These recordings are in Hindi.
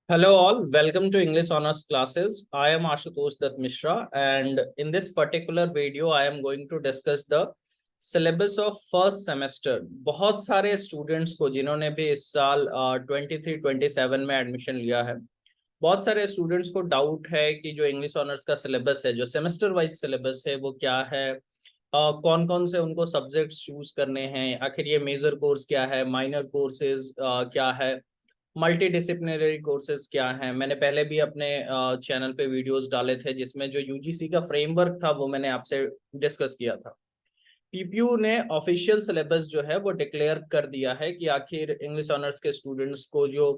Hello all, welcome to English Honors classes. I am Ashutosh Dutt Mishra, and in this particular video I am going to discuss the syllabus of first semester. बहुत सारे स्टूडेंट्स को जिन्होंने भी इस साल 23-27 में एडमिशन लिया है, बहुत सारे स्टूडेंट्स को डाउट है कि जो इंग्लिश ऑनर्स का सिलेबस है, जो सेमेस्टर वाइज सिलेबस है, वो क्या है, कौन कौन से उनको सब्जेक्ट्स चूज करने हैं, आखिर ये मेजर कोर्स क्या है, माइनर कोर्सेज क्या है, मल्टी डिसिप्लिनरी कोर्सेज क्या हैं। मैंने पहले भी अपने चैनल पे वीडियोस डाले थे जिसमें जो यूजीसी का फ्रेमवर्क था वो मैंने आपसे डिस्कस किया था। पीपीयू ने ऑफिशियल सिलेबस जो है वो डिक्लेयर कर दिया है कि आखिर इंग्लिश ऑनर्स के स्टूडेंट्स को जो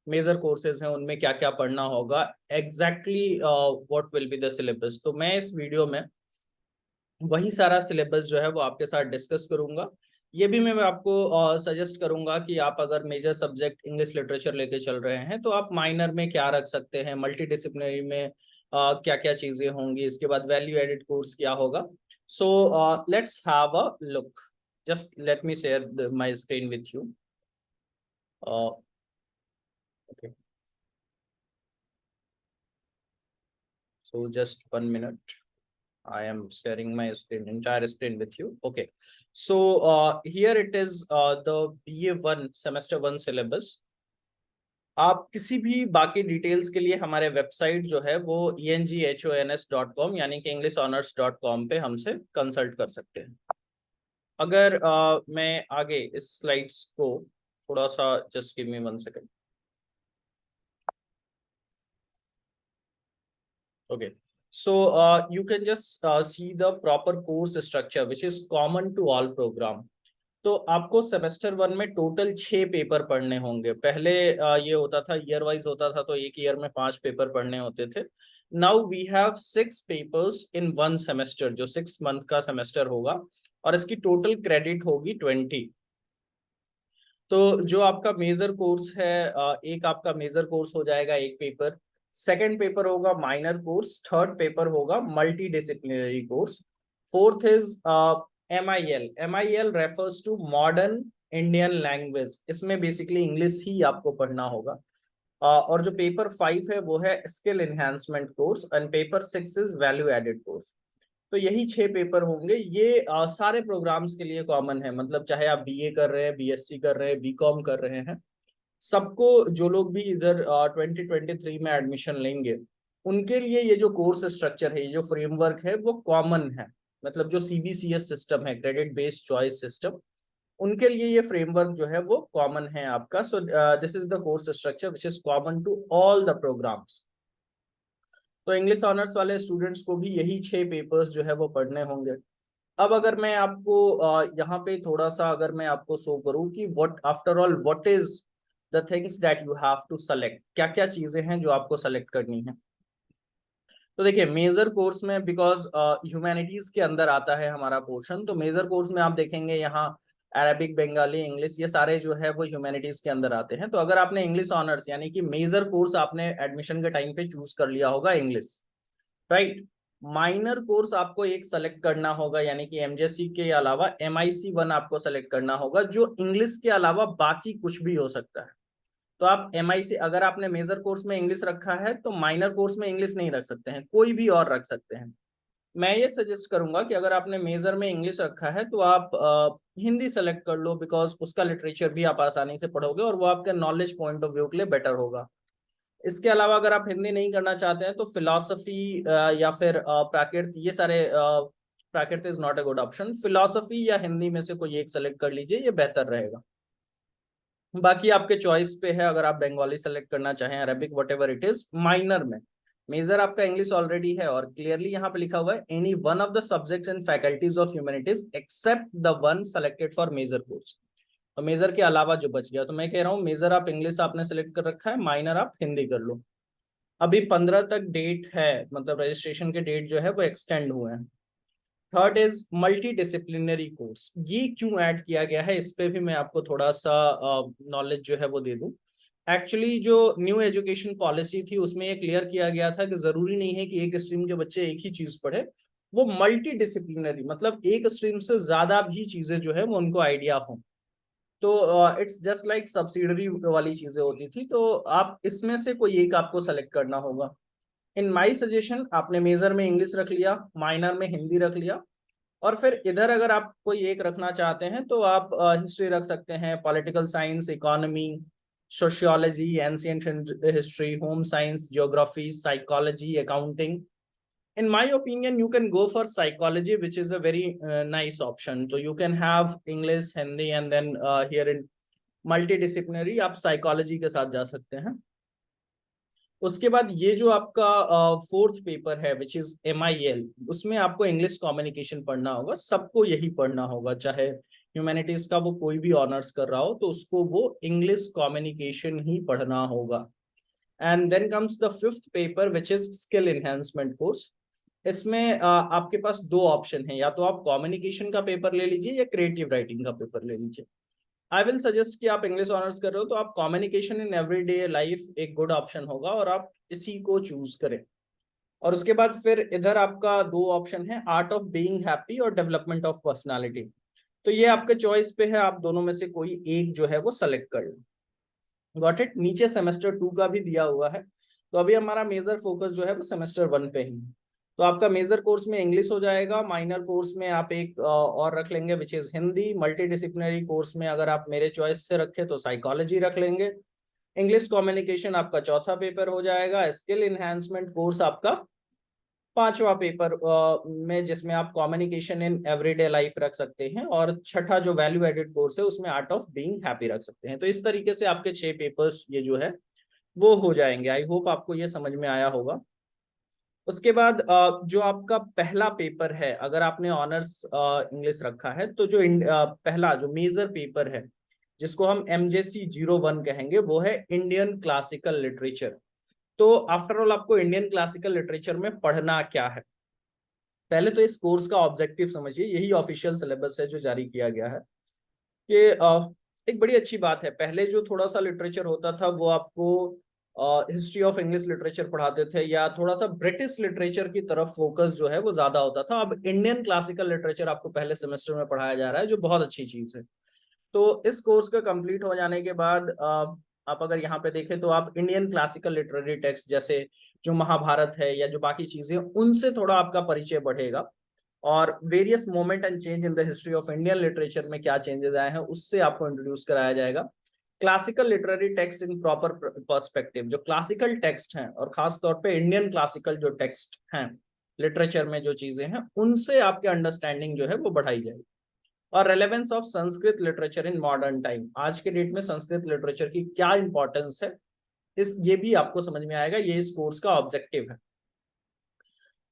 मेजर कोर्सेज हैं उनमें क्या क्या पढ़ना होगा, exactly what will be the syllabus. तो मैं इस वीडियो में वही सारा सिलेबस जो है वो आपके साथ डिस्कस करूंगा। ये भी मैं आपको सजेस्ट करूंगा कि आप अगर मेजर सब्जेक्ट इंग्लिश लिटरेचर लेके चल रहे हैं तो आप माइनर में क्या रख सकते हैं, मल्टी डिसिप्लिनरी में क्या क्या चीजें होंगी, इसके बाद वैल्यू एडेड कोर्स क्या होगा। So let's have a look. Just let me share my screen with you. Okay, so just 1 minute. I am sharing my screen, entire screen with you. Okay, so here it is the BA1 semester 1 syllabus. आप किसी भी बाकी डिटेल्स के लिए हमारे वेबसाइट जो है वो enghons.com यानी कि englishhonors.com पे हमसे कंसल्ट कर सकते हैं। अगर मैं आगे इस स्लाइड्स को थोड़ा सा, just give me 1 second. Okay. So you can just see the proper course structure which is common to all program. तो आपको सेमेस्टर 1 में टोटल 6 पेपर पढ़ने होंगे। पहले ये होता था, ईयर वाइज होता था, तो एक ईयर में 5 पेपर पढ़ने होते थे। Now we have 6 papers in 1 semester, जो 6 मंथ का सेमेस्टर होगा, और इसकी टोटल क्रेडिट होगी 20। तो जो आपका मेजर कोर्स है, एक आपका मेजर कोर्स हो जाएगा एक पेपर, सेकंड पेपर होगा माइनर कोर्स, थर्ड पेपर होगा multidisciplinary course, fourth is MIL। MIL refers to modern Indian language, इसमें बेसिकली इंग्लिश ही आपको पढ़ना होगा। और जो पेपर 5 है वो है skill enhancement course, and paper 6 is value added course. तो यही 6 पेपर होंगे। ये सारे प्रोग्राम्स के लिए कॉमन है, मतलब चाहे आप बीए कर रहे हैं, बीएससी कर रहे हैं, बीकॉम कर रहे हैं, सबको, जो लोग भी इधर 2023 में एडमिशन लेंगे उनके लिए ये जो कोर्स स्ट्रक्चर है, ये जो फ्रेमवर्क है वो कॉमन है। मतलब जो CBCS सिस्टम है, क्रेडिट बेस्ड चॉइस सिस्टम, उनके लिए ये फ्रेमवर्क जो है वो कॉमन है आपका। So this is the course structure which is common to all the programmes. तो इंग्लिश ऑनर्स वाले स्टूडेंट्स को भी यही 6 पेपर्स जो है वो पढ़ने होंगे। अब अगर मैं आपको यहाँ पे थोड़ा सा, अगर मैं आपको शो करूँ कि what after all what is the things that you have to select, क्या क्या चीजें हैं जो आपको सेलेक्ट करनी है। तो देखिए, मेजर कोर्स में, बिकॉज ह्यूमैनिटीज के अंदर आता है हमारा पोर्शन, तो मेजर कोर्स में आप देखेंगे यहाँ अरेबिक, बंगाली, इंग्लिश, ये सारे जो है वो ह्यूमैनिटीज के अंदर आते हैं। तो अगर आपने इंग्लिश ऑनर्स यानी कि मेजर कोर्स आपने एडमिशन के टाइम पे चूज कर लिया होगा इंग्लिश, राइट। माइनर कोर्स आपको एक सेलेक्ट करना होगा, यानी कि MJC के अलावा MIC1 आपको सेलेक्ट करना होगा, जो इंग्लिश के अलावा बाकी कुछ भी हो सकता है। तो आप MIC, अगर आपने मेजर कोर्स में इंग्लिश रखा है तो माइनर कोर्स में इंग्लिश नहीं रख सकते हैं, कोई भी और रख सकते हैं। मैं ये सजेस्ट करूंगा कि अगर आपने मेजर में इंग्लिश रखा है तो आप हिंदी सेलेक्ट कर लो, बिकॉज उसका लिटरेचर भी आप आसानी से पढ़ोगे और वो आपके नॉलेज पॉइंट ऑफ व्यू के लिए बेटर होगा। इसके अलावा अगर आप हिंदी नहीं करना चाहते हैं तो फिलॉसफी या फिर प्राकृत, ये सारे, Prakrit is not a good option. Philosophy या हिंदी में से कोई एक सेलेक्ट कर लीजिए, ये बेहतर रहेगा। बाकी आपके चॉइस पे है, अगर आप बंगाली सेलेक्ट करना चाहें, Arabic, whatever it is. Minor में मेजर आपका इंग्लिश ऑलरेडी है, और क्लियरली यहाँ पे लिखा हुआ है any one of the subjects and faculties of humanities except the one selected for major course. तो मेजर के अलावा जो बच गया, तो मैं कह रहा हूँ मेजर आप इंग्लिश आपने सेलेक्ट कर रखा है, माइनर आप हिंदी कर लो। अभी 15 तक डेट है, मतलब रजिस्ट्रेशन के डेट जो है वो एक्सटेंड हुए हैं। Third is multi disciplinary course. ये क्यों ऐड किया गया है, इस पे भी मैं आपको थोड़ा सा नॉलेज जो है वो दे दूं। एक्चुअली जो न्यू एजुकेशन पॉलिसी थी उसमें ये क्लियर किया गया था कि जरूरी नहीं है कि एक स्ट्रीम के बच्चे एक ही चीज पढ़े, वो मल्टी डिसिप्लिनरी, मतलब एक स्ट्रीम से ज्यादा भी चीजें जो है वो उनको आइडिया हो। तो इट्स जस्ट लाइक सब्सिडरी वाली चीजें होती थी, तो आप इसमें से कोई एक आपको सेलेक्ट करना होगा। इन माई सजेशन आपने मेजर में इंग्लिश रख लिया, माइनर में हिंदी रख लिया, और फिर इधर अगर आप कोई एक रखना चाहते हैं तो आप हिस्ट्री रख सकते हैं, political science, economy, sociology, ancient history, home science, geography, psychology, accounting. In my opinion, you can go for psychology, which is a very nice option. So you can have English, Hindi, and then here in multidisciplinary आप psychology के साथ जा सकते हैं। उसके बाद ये जो आपका फोर्थ पेपर है विच इज MIL, उसमें आपको इंग्लिश कम्युनिकेशन पढ़ना होगा, सबको यही पढ़ना होगा, चाहे ह्यूमैनिटीज का वो कोई भी ऑनर्स कर रहा हो तो उसको वो इंग्लिश कम्युनिकेशन ही पढ़ना होगा। And then comes the fifth paper which is skill enhancement course. इसमें आपके पास दो ऑप्शन है, या तो आप कम्युनिकेशन का पेपर ले लीजिए या क्रिएटिव राइटिंग का पेपर ले लीजिए। आई विल सजेस्ट कि आप इंग्लिश ऑनर्स कर रहे हो तो आप कम्युनिकेशन इन एवरीडे लाइफ एक गुड ऑप्शन होगा और आप इसी को चूज करें। और उसके बाद फिर इधर आपका दो ऑप्शन है, आर्ट ऑफ बीइंग हैप्पी और डेवलपमेंट ऑफ पर्सनालिटी। तो ये आपके चॉइस पे है, आप दोनों में से कोई एक जो है वो सेलेक्ट कर लो। Got it. नीचे सेमेस्टर 2 का भी दिया हुआ है। तो अभी हमारा मेजर फोकस जो है वो सेमेस्टर 1 पे ही। तो आपका मेजर कोर्स में इंग्लिश हो जाएगा, माइनर कोर्स में आप एक और रख लेंगे which is Hindi, multidisciplinary course में अगर आप मेरे चॉइस से रखे तो साइकोलॉजी रख लेंगे। इंग्लिश कम्युनिकेशन आपका चौथा पेपर हो जाएगा। स्किल इनहेंसमेंट कोर्स आपका पांचवा पेपर में, जिसमें आप कम्युनिकेशन इन एवरीडे लाइफ रख सकते हैं, और छठा जो वैल्यू एडेड कोर्स है उसमें आर्ट ऑफ बीइंग हैप्पी रख सकते हैं। तो इस तरीके से आपके 6 पेपर्स ये जो है वो हो जाएंगे। आई होप आपको ये समझ में आया होगा। उसके बाद जो आपका पहला पेपर है, अगर आपने ऑनर्स इंग्लिश रखा है तो जो पहला जो मेजर पेपर है जिसको हम MJC01 कहेंगे वो है इंडियन क्लासिकल लिटरेचर। तो आफ्टर ऑल आपको इंडियन क्लासिकल लिटरेचर में पढ़ना क्या है, पहले तो इस कोर्स का ऑब्जेक्टिव समझिए। यही ऑफिशियल सिलेबस है जो जारी किया गया है कि एक बड़ी अच्छी बात है, पहले जो थोड़ा सा लिटरेचर होता था वो आपको हिस्ट्री ऑफ इंग्लिश लिटरेचर पढ़ाते थे या थोड़ा सा ब्रिटिश लिटरेचर की तरफ फोकस जो है वो ज्यादा होता था। अब इंडियन क्लासिकल लिटरेचर आपको पहले सेमेस्टर में पढ़ाया जा रहा है, जो बहुत अच्छी चीज है। तो इस कोर्स का कंप्लीट हो जाने के बाद आप अगर यहाँ पे देखें तो आप इंडियन क्लासिकल लिटरेरी टेक्स्ट जैसे जो महाभारत है या जो बाकी चीजें, उनसे थोड़ा आपका परिचय बढ़ेगा, और various moment and change in the history of Indian literature में क्या चेंजेस आए हैं उससे आपको इंट्रोड्यूस कराया जाएगा। Classical literary text in proper perspective, जो क्लासिकल टेक्स्ट हैं और खास तौर पे इंडियन क्लासिकल जो टेक्स्ट हैं लिटरेचर में जो चीजें हैं उनसे आपके अंडरस्टैंडिंग जो है वो बढ़ाई जाएगी। और relevance of Sanskrit literature in modern time, आज के डेट में संस्कृत लिटरेचर की क्या इंपॉर्टेंस है इस ये भी आपको समझ में आएगा। ये इस कोर्स का ऑब्जेक्टिव है।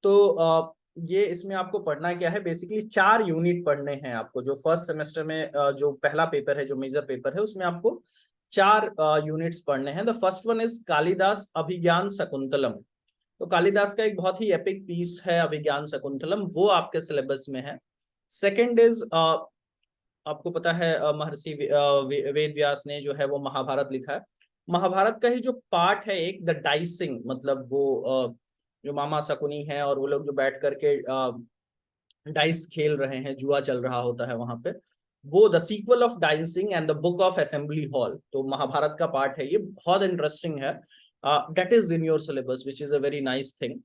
तो ये इसमें आपको पढ़ना क्या है, बेसिकली 4 यूनिट पढ़ने हैं आपको। जो फर्स्ट सेमेस्टर में जो पहला पेपर है, जो मेजर पेपर है, उसमें आपको 4 यूनिट्स पढ़ने हैं। The first one is Kalidasa Abhijnana Shakuntalam. तो कालिदास का एक बहुत ही एपिक पीस है अभिज्ञान शकुंतलम, वो आपके सिलेबस में है। सेकेंड इज आपको पता है महर्षि वेद व्यास ने जो है वो महाभारत लिखा है। महाभारत का ही जो पार्ट है एक, द डाइसिंग, मतलब वो जो मामा शकुनी है और वो लोग जो बैठ करके डाइस खेल रहे हैं, जुआ चल रहा होता है वहां पे, वो the sequel of dicing and the book of assembly hall, तो महाभारत का पार्ट है ये, बहुत इंटरेस्टिंग है। That is in your syllabus which is a very nice thing.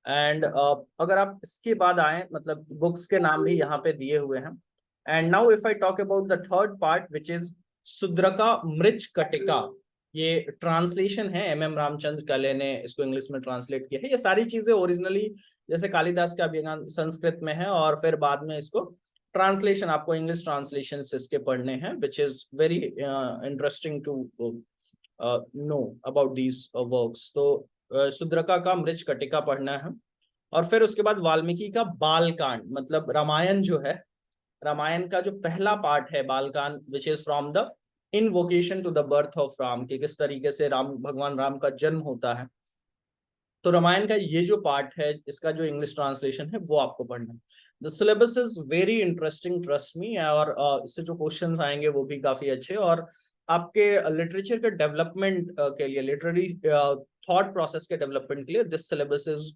And अगर आप इसके बाद आए, मतलब बुक्स के नाम भी यहाँ पे दिए हुए हैं। And now if I talk about the third part which is Shudraka Mrichchhakatika, ये ट्रांसलेशन है, MM रामचंद्र कले ने इसको इंग्लिश में ट्रांसलेट किया है। ये सारी चीजें ओरिजिनली जैसे कालिदास का अभिज्ञान संस्कृत में है, और फिर बाद में इसको ट्रांसलेशन आपको इंग्लिश ट्रांसलेशन इसके पढ़ने हैं, which is very interesting to know about these works. तो शुद्रका का मृच कटिका पढ़ना है, और फिर उसके बाद वाल्मीकि का बालकांड, मतलब रामायण जो है, रामायण का जो पहला पार्ट है Balakanda, which is from the invocation to the birth of Rama, कि किस तरीके से भगवान राम का जन्म होता है। तो रामायण का ये जो पार्ट है, इसका जो इंग्लिश ट्रांसलेशन है वो आपको पढ़ना है। The syllabus is very interesting, trust me, और इससे जो क्वेश्चंस आएंगे वो भी काफी अच्छे, और आपके लिटरेचर के डेवलपमेंट के लिए, लिटरेरी थॉट प्रोसेस के डेवलपमेंट के लिए this syllabus is,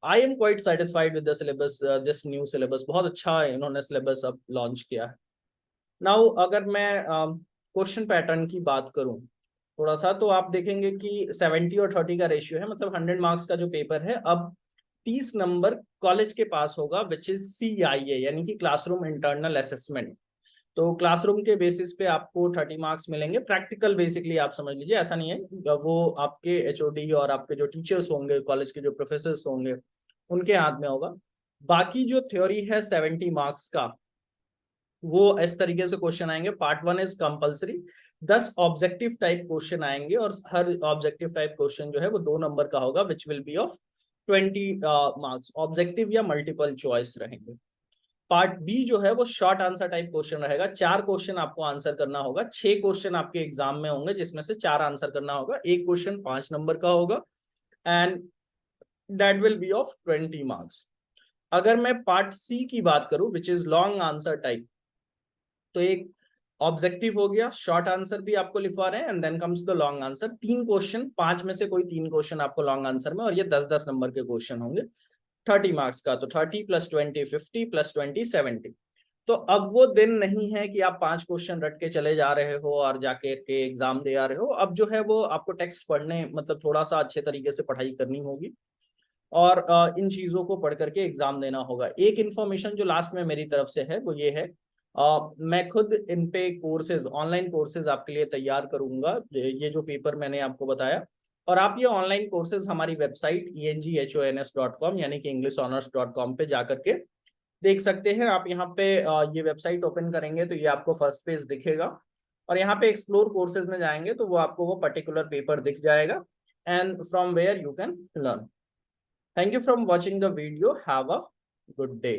I am quite satisfied with the syllabus, this new syllabus. बहुत अच्छा इन्होंने सिलेबस अब लॉन्च किया है। नाउ अगर मैं क्वेश्चन पैटर्न की बात करूं थोड़ा सा, तो आप देखेंगे कि 70 और 30 का रेशियो है, मतलब 100 मार्क्स का जो पेपर है, अब 30 नंबर कॉलेज के पास होगा, विच इज CIA यानी कि क्लासरूम इंटरनल असेसमेंट। तो क्लासरूम के बेसिस पे आपको 30 मार्क्स मिलेंगे। प्रैक्टिकल बेसिकली आप समझ लीजिए, ऐसा नहीं है, वो आपके HOD और आपके जो टीचर्स होंगे, कॉलेज के जो प्रोफेसर होंगे, उनके हाथ में होगा। बाकी जो थ्योरी है 70 मार्क्स का, वो इस तरीके से क्वेश्चन आएंगे। Part 1 is compulsory, 10 objective type question आएंगे, और हर ऑब्जेक्टिव टाइप क्वेश्चन जो है वो 2 नंबर का होगा, which will be of 20 marks. Objective या मल्टीपल चॉइस रहेंगे। पार्ट बी जो है वो शॉर्ट आंसर टाइप क्वेश्चन रहेगा। 4 क्वेश्चन आपको आंसर करना होगा। 6 क्वेश्चन आपके एग्जाम में होंगे, जिसमें से 4 आंसर करना होगा। एक क्वेश्चन 5 नंबर का होगा, and that will be of 20 marks. अगर मैं पार्ट सी की बात करूं, which is long answer type, तो एक ऑब्जेक्टिव हो गया, शॉर्ट आंसर भी आपको लिखवा रहे हैं, and then comes the long answer. 3 question, 5 में से कोई 3 क्वेश्चन आपको लॉन्ग आंसर में, और ये 10-10 नंबर के क्वेश्चन होंगे 30 मार्क्स का। तो 30 + 20 50 + 20 70। तो अब वो दिन नहीं है कि आप 5 क्वेश्चन रट के चले जा रहे हो और जाके के एग्जाम दे आ रहे हो। अब जो है वो आपको टेक्स्ट पढ़ने, मतलब थोड़ा सा अच्छे तरीके से पढ़ाई करनी होगी, और इन चीजों को पढ़ करके एग्जाम देना होगा। एक इन्फॉर्मेशन जो लास्ट में मेरी तरफ से है वो ये है, मैं खुद इन पे कोर्सेज, ऑनलाइन कोर्सेज आपके लिए तैयार करूंगा, ये जो पेपर मैंने आपको बताया। और आप ये ऑनलाइन कोर्सेज हमारी वेबसाइट enghons.com यानी कि englishhonors.com पे जा करके देख सकते हैं। आप यहाँ पे ये वेबसाइट ओपन करेंगे तो ये आपको फर्स्ट पेज दिखेगा, और यहाँ पे एक्सप्लोर कोर्सेज में जाएंगे तो वो आपको वो पर्टिकुलर पेपर दिख जाएगा, and from where you can learn. Thank you from watching the video. Have a good day.